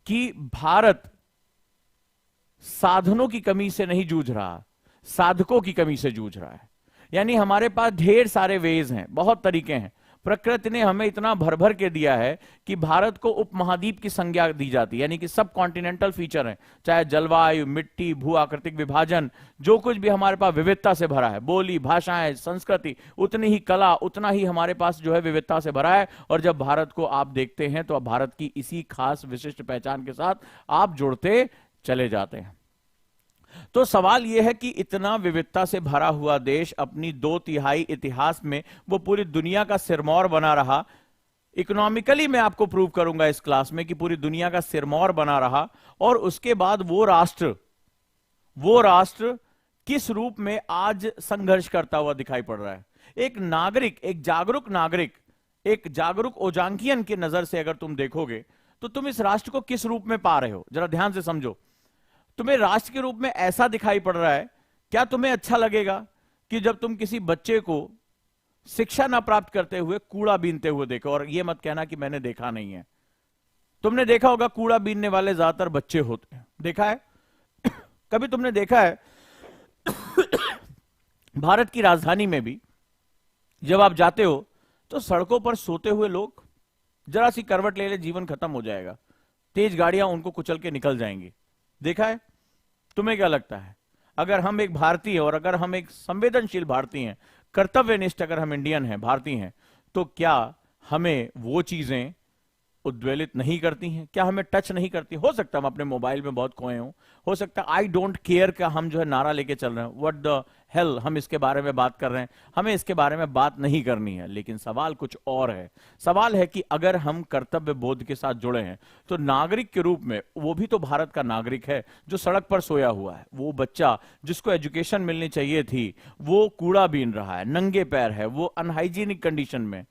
कि भारत साधनों की कमी से नहीं जूझ रहा, साधकों की कमी से जूझ रहा है। यानी हमारे पास ढेर सारे वेज हैं, बहुत तरीके हैं। प्रकृति ने हमें इतना भर भर के दिया है कि भारत को उपमहाद्वीप की संज्ञा दी जाती है, यानी कि सब कॉन्टिनेंटल फीचर हैं, चाहे जलवायु, मिट्टी, भू आकृतिक विभाजन, जो कुछ भी हमारे पास विविधता से भरा है, बोली, भाषाएं, संस्कृति, उतनी ही कला, उतना ही हमारे पास जो है विविधता से भरा है। और जब भारत को आप देखते हैं तो भारत की इसी खास विशिष्ट पहचान के साथ आप जुड़ते चले जाते हैं। तो सवाल यह है कि इतना विविधता से भरा हुआ देश अपनी 2/3 इतिहास में वो पूरी दुनिया का सिरमौर बना रहा। इकोनॉमिकली मैं आपको प्रूव करूंगा इस क्लास में कि पूरी दुनिया का सिरमौर बना रहा, और उसके बाद वो राष्ट्र किस रूप में आज संघर्ष करता हुआ दिखाई पड़ रहा है। एक नागरिक, एक जागरूक नागरिक, एक जागरूक ओजांकियन की नजर से अगर तुम देखोगे तो तुम इस राष्ट्र को किस रूप में पा रहे हो, जरा ध्यान से समझो। तुम्हें राष्ट्र के रूप में ऐसा दिखाई पड़ रहा है, क्या तुम्हें अच्छा लगेगा कि जब तुम किसी बच्चे को शिक्षा ना प्राप्त करते हुए कूड़ा बीनते हुए देखो? और ये मत कहना कि मैंने देखा नहीं है, तुमने देखा होगा कूड़ा बीनने वाले ज्यादातर बच्चे होते हैं, देखा है? कभी तुमने देखा है भारत की राजधानी में भी जब आप जाते हो तो सड़कों पर सोते हुए लोग, जरा सी करवट ले ले जीवन खत्म हो जाएगा, तेज गाड़ियां उनको कुचल के निकल जाएंगी, देखा है? तुम्हें क्या लगता है, अगर हम एक भारतीय और अगर हम एक संवेदनशील भारतीय हैं, कर्तव्यनिष्ठ अगर हम इंडियन हैं, भारतीय हैं, तो क्या हमें वो चीजें उद्वेलित नहीं करती हैं? क्या हमें टच नहीं करती? हो सकता है हम अपने मोबाइल में बहुत खोए हो सकता है आई डोंट केयर का हम जो है नारा लेके चल रहे हैं, व्हाट द हेल हम इसके बारे में बात कर रहे हैं, हमें इसके बारे में बात नहीं करनी है। लेकिन सवाल कुछ और है। सवाल है कि अगर हम कर्तव्य बोध के साथ जुड़े हैं तो नागरिक के रूप में, वो भी तो भारत का नागरिक है जो सड़क पर सोया हुआ है, वो बच्चा जिसको एजुकेशन मिलनी चाहिए थी वो कूड़ा बीन रहा है, नंगे पैर है, वो अनहाइजीनिक कंडीशन में,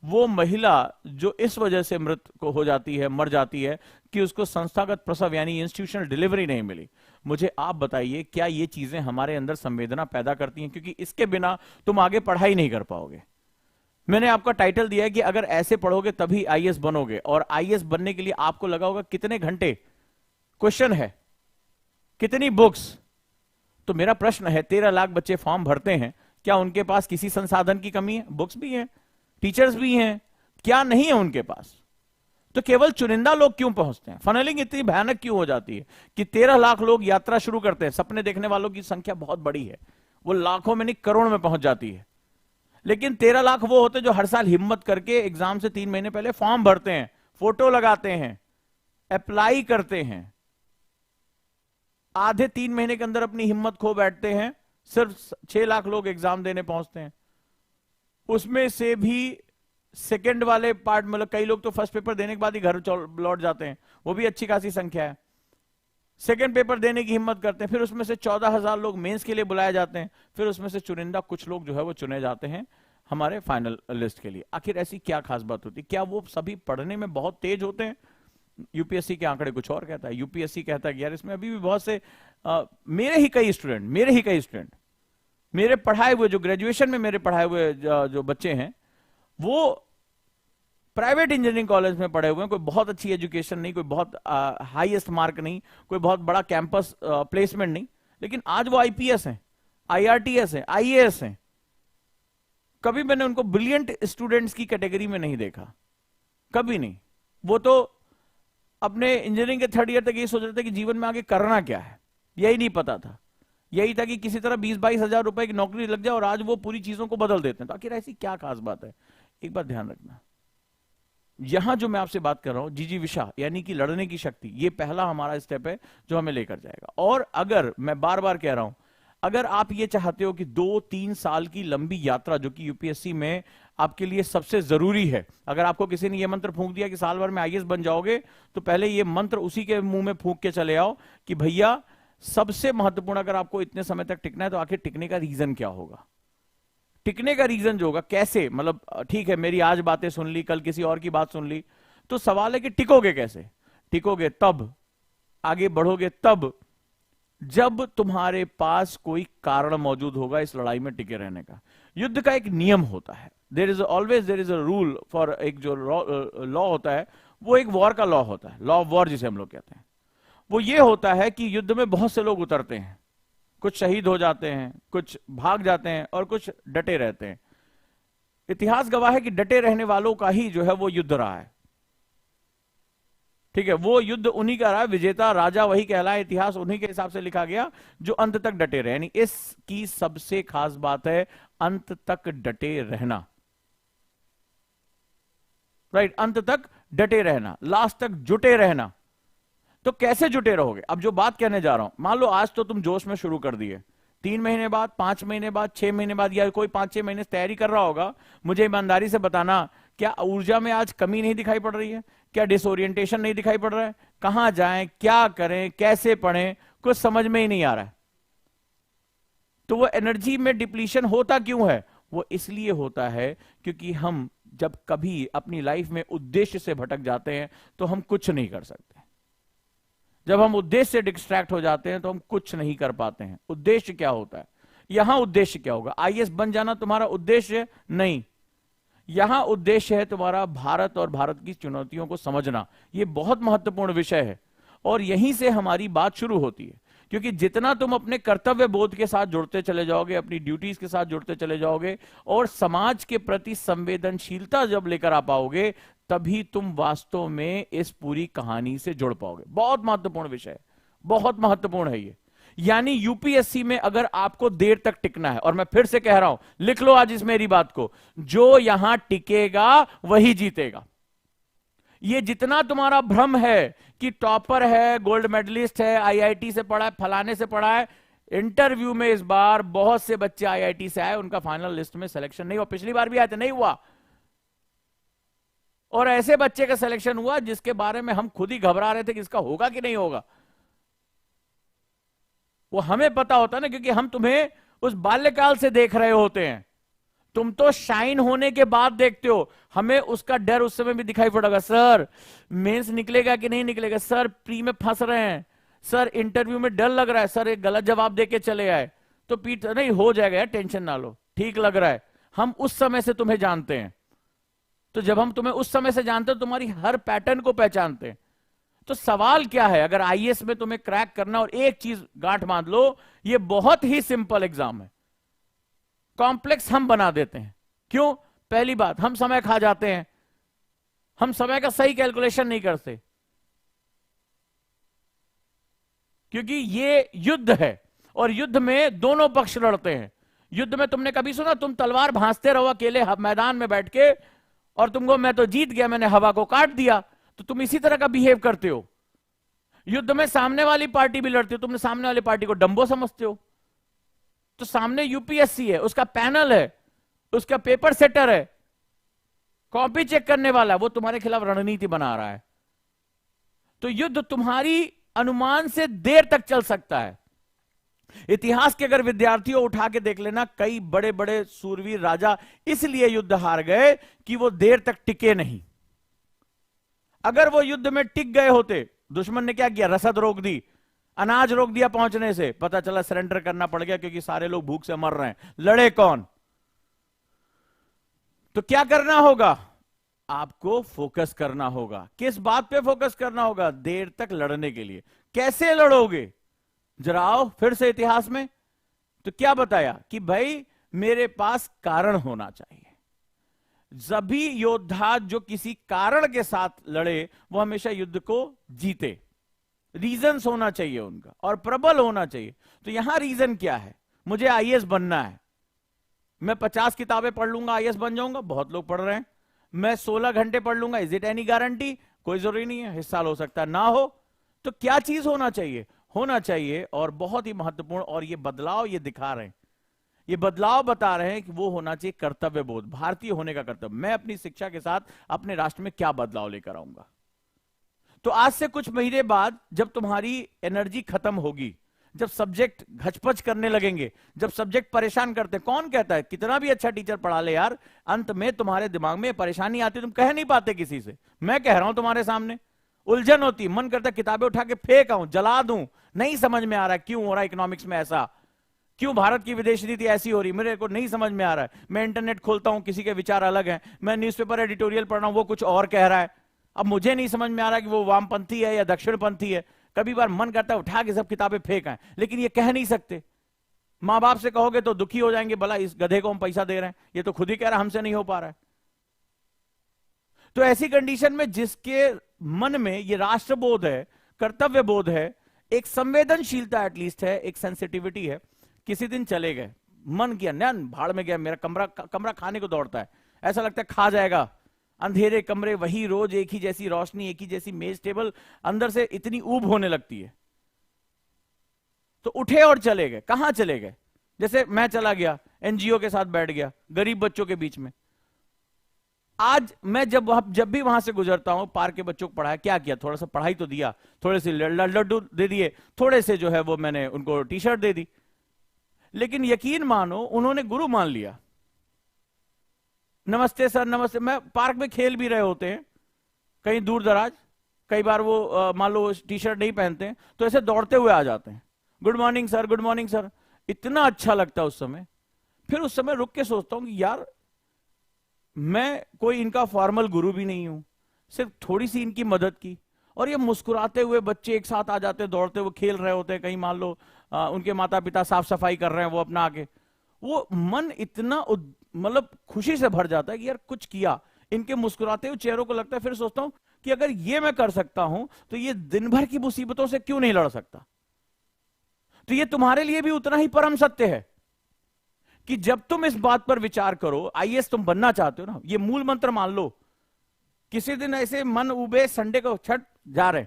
वो महिला जो इस वजह से मृत को हो जाती है, मर जाती है कि उसको संस्थागत प्रसव यानी इंस्टीट्यूशनल डिलीवरी नहीं मिली। मुझे आप बताइए, क्या ये चीजें हमारे अंदर संवेदना पैदा करती हैं? क्योंकि इसके बिना तुम आगे पढ़ाई नहीं कर पाओगे। मैंने आपका टाइटल दिया है कि अगर ऐसे पढ़ोगे तभी आईएएस बनोगे, और आईएएस बनने के लिए आपको लगा होगा कितने घंटे? क्वेश्चन है कितनी बुक्स? तो मेरा प्रश्न है, 13 लाख बच्चे फॉर्म भरते हैं, क्या उनके पास किसी संसाधन की कमी है? बुक्स भी हैं, टीचर्स भी हैं, क्या नहीं है उनके पास? तो केवल चुनिंदा लोग क्यों पहुंचते हैं? फनलिंग इतनी भयानक क्यों हो जाती है कि 13 लाख लोग यात्रा शुरू करते हैं? सपने देखने वालों की संख्या बहुत बड़ी है, वो लाखों में नहीं करोड़ में पहुंच जाती है, लेकिन 13 लाख वो होते जो हर साल हिम्मत करके एग्जाम से 3 महीने पहले फॉर्म भरते हैं, फोटो लगाते हैं, अप्लाई करते हैं, आधे 3 महीने के अंदर अपनी हिम्मत खो बैठते हैं। सिर्फ 6 लाख लोग एग्जाम देने पहुंचते हैं, उसमें से भी सेकंड वाले पार्ट, मतलब कई लोग तो फर्स्ट पेपर देने के बाद ही घर लौट जाते हैं, वो भी अच्छी खासी संख्या है। सेकंड पेपर देने की हिम्मत करते हैं, फिर उसमें से 14,000 लोग मेंस के लिए बुलाए जाते हैं, फिर उसमें से चुनिंदा कुछ लोग जो है वो चुने जाते हैं हमारे फाइनल लिस्ट के लिए। आखिर ऐसी क्या खास बात होती? क्या वो सभी पढ़ने में बहुत तेज होते हैं? यूपीएससी के आंकड़े कुछ और कहता है। यूपीएससी कहता है कि यार इसमें अभी भी बहुत से मेरे ही कई स्टूडेंट मेरे पढ़ाए हुए, जो ग्रेजुएशन में मेरे पढ़ाए हुए जो बच्चे हैं, वो प्राइवेट इंजीनियरिंग कॉलेज में पढ़े हुए हैं, कोई बहुत अच्छी एजुकेशन नहीं, कोई बहुत हाईएस्ट मार्क नहीं, कोई बहुत बड़ा कैंपस प्लेसमेंट नहीं, लेकिन आज वो आईपीएस हैं, आईआरटीएस हैं, आईएएस हैं। कभी मैंने उनको ब्रिलियंट स्टूडेंट्स की कैटेगरी में नहीं देखा, कभी नहीं। वो तो अपने इंजीनियरिंग के 3rd ईयर तक ये सोच रहे थे कि जीवन में आगे करना क्या है, यही नहीं पता था। यही था कि किसी तरह 20-22 हजार रुपए की नौकरी लग जाए, और आज वो पूरी चीजों को बदल देते हैं। तो आखिर ऐसी क्या खास बात है? एक बात ध्यान रखना, यहां जो मैं आपसे बात कर रहा हूं जिजीविषा यानी कि लड़ने की शक्ति, ये पहला हमारा स्टेप है जो हमें लेकर जाएगा। और अगर मैं बार बार कह रहा हूं, अगर आप ये चाहते हो कि 2-3 साल की लंबी यात्रा जो कि यूपीएससी में आपके लिए सबसे जरूरी है, अगर आपको किसी ने ये मंत्र फूंक दिया कि साल भर में आईएएस बन जाओगे, तो पहले ये मंत्र उसी के मुंह में फूंक के चले आओ कि भैया सबसे महत्वपूर्ण, अगर आपको इतने समय तक टिकना है तो आखिर टिकने का रीजन क्या होगा? टिकने का रीजन जो होगा, कैसे, मतलब ठीक है मेरी आज बातें सुन ली, कल किसी और की बात सुन ली, तो सवाल है कि टिकोगे कैसे? टिकोगे तब, आगे बढ़ोगे तब, जब तुम्हारे पास कोई कारण मौजूद होगा इस लड़ाई में टिके रहने का। युद्ध का एक नियम होता है, there is a rule for, एक जो लॉ होता है वो एक वॉर का लॉ होता है, लॉ ऑफ वॉर जिसे हम लोग कहते हैं। वो ये होता है कि युद्ध में बहुत से लोग उतरते हैं, कुछ शहीद हो जाते हैं, कुछ भाग जाते हैं और कुछ डटे रहते हैं। इतिहास गवाह है कि डटे रहने वालों का ही जो है वो युद्ध रहा है। ठीक है, वो युद्ध उन्हीं का रहा, विजेता राजा वही कहलाए, इतिहास उन्हीं के हिसाब से लिखा गया जो अंत तक डटे रहे। यानी इसकी सबसे खास बात है अंत तक डटे रहना। राइट, अंत तक डटे रहना, लास्ट तक जुटे रहना। तो कैसे जुटे रहोगे? अब जो बात कहने जा रहा हूं, मान लो आज तो तुम जोश में शुरू कर दिए, 3 महीने बाद, 5 महीने बाद, 6 महीने बाद, या कोई 5-6 महीने से तैयारी कर रहा होगा, मुझे ईमानदारी से बताना, क्या ऊर्जा में आज कमी नहीं दिखाई पड़ रही है? क्या डिसोरिएंटेशन नहीं दिखाई पड़ रहा है? कहां जाएं, क्या करें, कैसे पढ़ें, कुछ समझ में ही नहीं आ रहा है। तो वो एनर्जी में डिप्लीशन होता क्यों है? वो इसलिए होता है क्योंकि हम जब कभी अपनी लाइफ में उद्देश्य से भटक जाते हैं तो हम कुछ नहीं कर सकते। जब हम उद्देश्य से डिस्ट्रैक्ट हो जाते हैं तो हम कुछ नहीं कर पाते हैं। उद्देश्य क्या होता है? यहां उद्देश्य क्या होगा? आईएएस बन जाना तुम्हारा उद्देश्य नहीं। यहां उद्देश्य है तुम्हारा भारत और भारत की चुनौतियों को समझना। यह बहुत महत्वपूर्ण विषय है और यहीं से हमारी बात शुरू होती है, क्योंकि जितना तुम अपने कर्तव्य बोध के साथ जुड़ते चले जाओगे, अपनी ड्यूटीज के साथ जुड़ते चले जाओगे और समाज के प्रति संवेदनशीलता जब लेकर आ पाओगे, तभी तुम वास्तव में इस पूरी कहानी से जुड़ पाओगे। बहुत महत्वपूर्ण विषय है, बहुत महत्वपूर्ण है ये। यानी यूपीएससी में अगर आपको देर तक टिकना है, और मैं फिर से कह रहा हूं, लिख लो आज इस मेरी बात को, जो यहां टिकेगा वही जीतेगा। ये जितना तुम्हारा भ्रम है कि टॉपर है, गोल्ड मेडलिस्ट है, आईआईटी से पढ़ा है, फलाने से पढ़ा है, इंटरव्यू में इस बार बहुत से बच्चे आईआईटी से आए, उनका फाइनल लिस्ट में सिलेक्शन नहीं हुआ। पिछली बार भी आए थे, नहीं हुआ। और ऐसे बच्चे का सिलेक्शन हुआ जिसके बारे में हम खुद ही घबरा रहे थे कि इसका होगा कि नहीं होगा। वो हमें पता होता ना, क्योंकि हम तुम्हें उस बाल्यकाल से देख रहे होते हैं। तुम तो शाइन होने के बाद देखते हो, हमें उसका डर उस समय भी दिखाई पड़ेगा। सर मेंस निकलेगा कि नहीं निकलेगा, सर प्री में फंस रहे हैं, सर इंटरव्यू में डर लग रहा है, सर एक गलत जवाब देके चले आए तो पीठ नहीं हो जाएगा यार, टेंशन ना लो, ठीक लग रहा है। हम उस समय से तुम्हें जानते हैं। तो जब हम तुम्हें उस समय से जानते हैं, तुम्हारी हर पैटर्न को पहचानते हैं। तो सवाल क्या है, अगर आईएएस में तुम्हें क्रैक करना, और एक चीज गांठ बांध लो, ये बहुत ही सिंपल एग्जाम है। कॉम्प्लेक्स हम बना देते हैं। क्यों? पहली बात, हम समय खा जाते हैं, हम समय का सही कैलकुलेशन नहीं करते, क्योंकि ये युद्ध है और युद्ध में दोनों पक्ष लड़ते हैं। युद्ध में तुमने कभी सुना तुम तलवार भांजते रहो अकेले मैदान में बैठ के, और तुमको मैं तो जीत गया, मैंने हवा को काट दिया, तो तुम इसी तरह का बिहेव करते हो। युद्ध में सामने वाली पार्टी भी लड़ती हो, तुमने सामने वाली पार्टी को डंबो समझते हो। तो सामने यूपीएससी है, उसका पैनल है, उसका पेपर सेटर है, कॉपी चेक करने वाला है, वो तुम्हारे खिलाफ रणनीति बना रहा है। तो युद्ध तुम्हारी अनुमान से देर तक चल सकता है। इतिहास के अगर विद्यार्थियों उठा के देख लेना, कई बड़े बड़े सूरवीर राजा इसलिए युद्ध हार गए कि वो देर तक टिके नहीं। अगर वो युद्ध में टिक गए होते, दुश्मन ने क्या किया, रसद रोक दी, अनाज रोक दिया पहुंचने से, पता चला सरेंडर करना पड़ गया क्योंकि सारे लोग भूख से मर रहे हैं, लड़े कौन? तो क्या करना होगा? आपको फोकस करना होगा। किस बात पे फोकस करना होगा? देर तक लड़ने के लिए। कैसे लड़ोगे? जरा आओ फिर से इतिहास में। तो क्या बताया कि भाई मेरे पास कारण होना चाहिए। सभी योद्धा जो किसी कारण के साथ लड़े, वो हमेशा युद्ध को जीते। रीजंस होना चाहिए उनका, और प्रबल होना चाहिए। तो यहां रीजन क्या है? मुझे आईएएस बनना है, मैं 50 किताबें पढ़ लूंगा आईएएस बन जाऊंगा, बहुत लोग पढ़ रहे हैं। मैं 16 घंटे पढ़ लूंगा, इज इट एनी गारंटी? कोई जरूरी नहीं है, इस साल हो सकता है ना हो। तो क्या चीज होना चाहिए? होना चाहिए, और बहुत ही महत्वपूर्ण, और ये बदलाव ये दिखा रहे हैं, ये बदलाव बता रहे हैं कि वो होना चाहिए कर्तव्य बोध, भारतीय होने का कर्तव्य। मैं अपनी शिक्षा के साथ अपने राष्ट्र में क्या बदलाव लेकर आऊंगा? तो आज से कुछ महीने बाद जब तुम्हारी एनर्जी खत्म होगी, जब सब्जेक्ट घचपच करने लगेंगे, जब सब्जेक्ट परेशान करते हैं, कौन कहता है कितना भी अच्छा टीचर पढ़ा ले यार, अंत में तुम्हारे दिमाग में परेशानी आती, तुम कह नहीं पाते किसी से। मैं कह रहा हूं तुम्हारे सामने, उलझन होती, मन करता किताबें उठा के फेंक आऊं, जला दूं, नहीं समझ में आ रहा है क्यों हो रहा है इकोनॉमिक्स में ऐसा, क्यों भारत की विदेश नीति ऐसी हो रही, मेरे को नहीं समझ में आ रहा है। मैं इंटरनेट खोलता हूं, किसी के विचार अलग हैं, मैं न्यूज़पेपर एडिटोरियल पढ़ रहा हूं, वो कुछ और कह रहा है। अब मुझे नहीं समझ में आ रहा कि वो वामपंथी है या दक्षिणपंथी है। कभी बार मन करता है उठा के सब किताबें फेंक आए, लेकिन ये कह नहीं सकते। मां बाप से कहोगे तो दुखी हो जाएंगे, भला इस गधे को हम पैसा दे रहे हैं, ये तो खुद ही कह रहा हमसे नहीं हो पा रहा है। तो ऐसी कंडीशन में जिसके मन में ये राष्ट्रबोध है, कर्तव्य बोध है, एक संवेदनशीलता एटलीस्ट है, एक सेंसिटिविटी है, किसी दिन चले गए, मन किया नैन भाड़ में गया, मेरा कमरा खाने को दौड़ता है, ऐसा लगता है खा जाएगा, अंधेरे कमरे, वही रोज एक ही जैसी रोशनी, एक ही जैसी मेज टेबल, अंदर से इतनी ऊब होने लगती है। तो उठे और चले गए। कहां चले गए? जैसे मैं चला गया, एनजीओ के साथ बैठ गया गरीब बच्चों के बीच में। आज मैं जब भी वहां से गुजरता हूं, पार्क के बच्चों को पढ़ाया, क्या किया? थोड़ा सा पढ़ाई तो दिया, थोड़े से लड्डू दे दिए, थोड़े से जो है वो मैंने उनको टी शर्ट दे दी, लेकिन यकीन मानो उन्होंने गुरु मान लिया। नमस्ते सर, नमस्ते। मैं पार्क में खेल भी रहे होते हैं कहीं दूर दराज, कई बार वो मान लो टी शर्ट नहीं पहनते हैं तो ऐसे दौड़ते हुए आ जाते हैं, good morning sir, good morning sir. इतना अच्छा लगता है उस समय। फिर उस समय रुक के सोचता हूं कि यार मैं कोई इनका फॉर्मल गुरु भी नहीं हूं, सिर्फ थोड़ी सी इनकी मदद की, और ये मुस्कुराते हुए बच्चे एक साथ आ जाते, दौड़ते हुए खेल रहे होते हैं, कहीं मान लो उनके माता पिता साफ सफाई कर रहे हैं, वो अपना आके, वो मन इतना मतलब खुशी से भर जाता है कि यार कुछ किया। इनके मुस्कुराते हुए चेहरों को लगता है, फिर सोचता हूं कि अगर ये मैं कर सकता हूं तो ये दिन भर की मुसीबतों से क्यों नहीं लड़ सकता। तो ये तुम्हारे लिए भी उतना ही परम सत्य है कि जब तुम इस बात पर विचार करो, आईएएस तुम बनना चाहते हो ना, ये मूल मंत्र मान लो। किसी दिन ऐसे मन उबे, संडे को छठ जा रहे,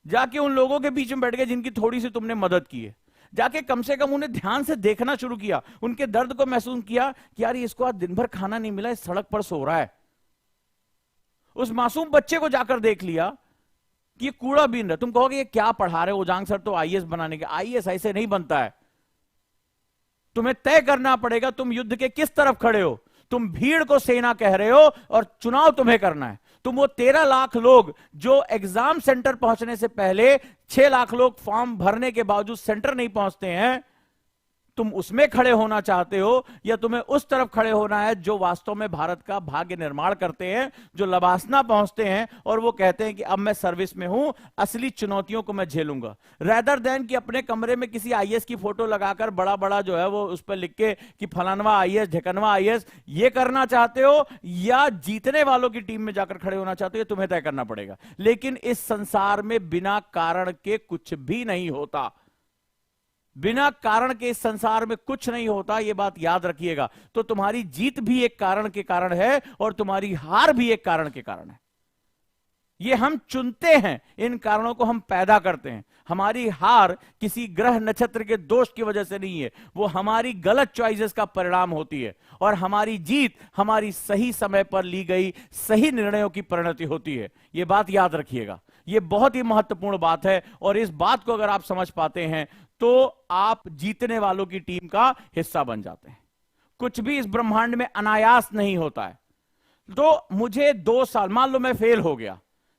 जाके उन लोगों के बीच में बैठ गए जिनकी थोड़ी सी तुमने मदद की है, जाके कम से कम उन्हें ध्यान से देखना शुरू किया, उनके दर्द को महसूस किया कि यार इसको आज दिन भर खाना नहीं मिला, इस सड़क पर सो रहा है। उस मासूम बच्चे को जाकर देख लिया कि ये कूड़ा बीन रहा। तुम कहोगे ये क्या पढ़ा रहे हो उजांग सर, तो आईएएस बनाने के। आईएएस ऐसे नहीं बनता है। तुम्हें तय करना पड़ेगा तुम युद्ध के किस तरफ खड़े हो। तुम भीड़ को सेना कह रहे हो और चुनाव तुम्हें करना है। तुम वो 13 लाख लोग जो एग्जाम सेंटर पहुंचने से पहले 6 लाख लोग फॉर्म भरने के बावजूद सेंटर नहीं पहुंचते हैं, तुम उसमें खड़े होना चाहते हो या तुम्हें उस तरफ खड़े होना है जो वास्तव में भारत का भाग्य निर्माण करते हैं, जो लबासना पहुंचते हैं और वो कहते हैं कि अब मैं सर्विस में हूं, असली चुनौतियों को मैं झेलूंगा, रेदर देन कि अपने कमरे में किसी आईएएस की फोटो लगाकर बड़ा बड़ा जो है वो उस पर लिख के कि फलानवा आईएएस, ढिकनवा आईएएस। ये करना चाहते हो या जीतने वालों की टीम में जाकर खड़े होना चाहते हो, तुम्हें तय करना पड़ेगा। लेकिन इस संसार में बिना कारण के कुछ भी नहीं होता। बिना कारण के इस संसार में कुछ नहीं होता, यह बात याद रखिएगा। तो तुम्हारी जीत भी एक कारण के कारण है और तुम्हारी हार भी एक कारण के कारण है। ये हम चुनते हैं, इन कारणों को हम पैदा करते हैं। हमारी हार किसी ग्रह नक्षत्र के दोष की वजह से नहीं है, वो हमारी गलत चॉइसेस का परिणाम होती है। और हमारी जीत हमारी सही समय पर ली गई सही निर्णयों की परिणति होती है। यह बात याद रखिएगा, यह बहुत ही महत्वपूर्ण बात है। और इस बात को अगर आप समझ पाते हैं तो आप जीतने वालों की टीम का हिस्सा बन जाते हैं। कुछ भी इस ब्रह्मांड में अनायास नहीं होता है। तो मुझे 2 साल, मान लो मैं फेल हो गया,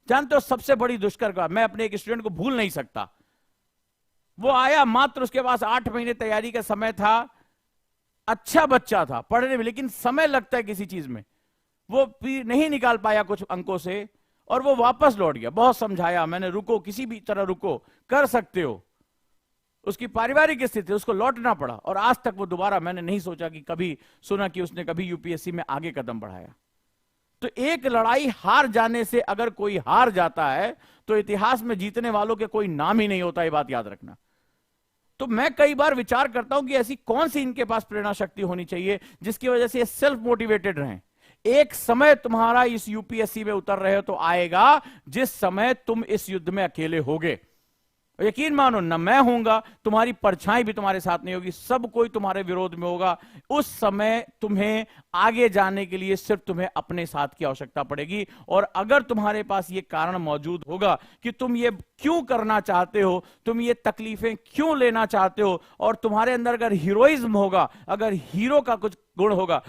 जानते हो सबसे बड़ी दुष्कर का, मैं अपने एक स्टूडेंट को भूल नहीं सकता। वो आया, मात्र उसके पास 8 महीने तैयारी का समय था, अच्छा बच्चा था पढ़ने में, लेकिन समय लगता है किसी चीज में, वो नहीं निकाल पाया कुछ अंकों से और वो वापस लौट गया। बहुत समझाया मैंने, रुको, किसी भी तरह रुको, कर सकते हो। उसकी पारिवारिक स्थिति, उसको लौटना पड़ा। और आज तक वो दोबारा, मैंने नहीं सोचा कि कभी सुना कि उसने कभी यूपीएससी में आगे कदम बढ़ाया। तो एक लड़ाई हार जाने से अगर कोई हार जाता है तो इतिहास में जीतने वालों के कोई नाम ही नहीं होता, ये बात याद रखना। तो मैं कई बार विचार करता हूं कि ऐसी कौन सी इनके पास प्रेरणा शक्ति होनी चाहिए जिसकी वजह से ये सेल्फ मोटिवेटेड रहें। एक समय तुम्हारा इस यूपीएससी में उतर रहे हो तो आएगा जिस समय तुम इस युद्ध में अकेले होगे। यकीन मानो, न मैं हूंगा, तुम्हारी परछाई भी तुम्हारे साथ नहीं होगी, सब कोई तुम्हारे विरोध में होगा। उस समय तुम्हें आगे जाने के लिए सिर्फ तुम्हें अपने साथ की आवश्यकता पड़ेगी। और अगर तुम्हारे पास ये कारण मौजूद होगा कि तुम ये क्यों करना चाहते हो, तुम ये तकलीफें क्यों लेना चाहते हो, और तुम्हारे अंदर अगर हीरोइज्म होगा, अगर हीरो का कुछ गुण होगा,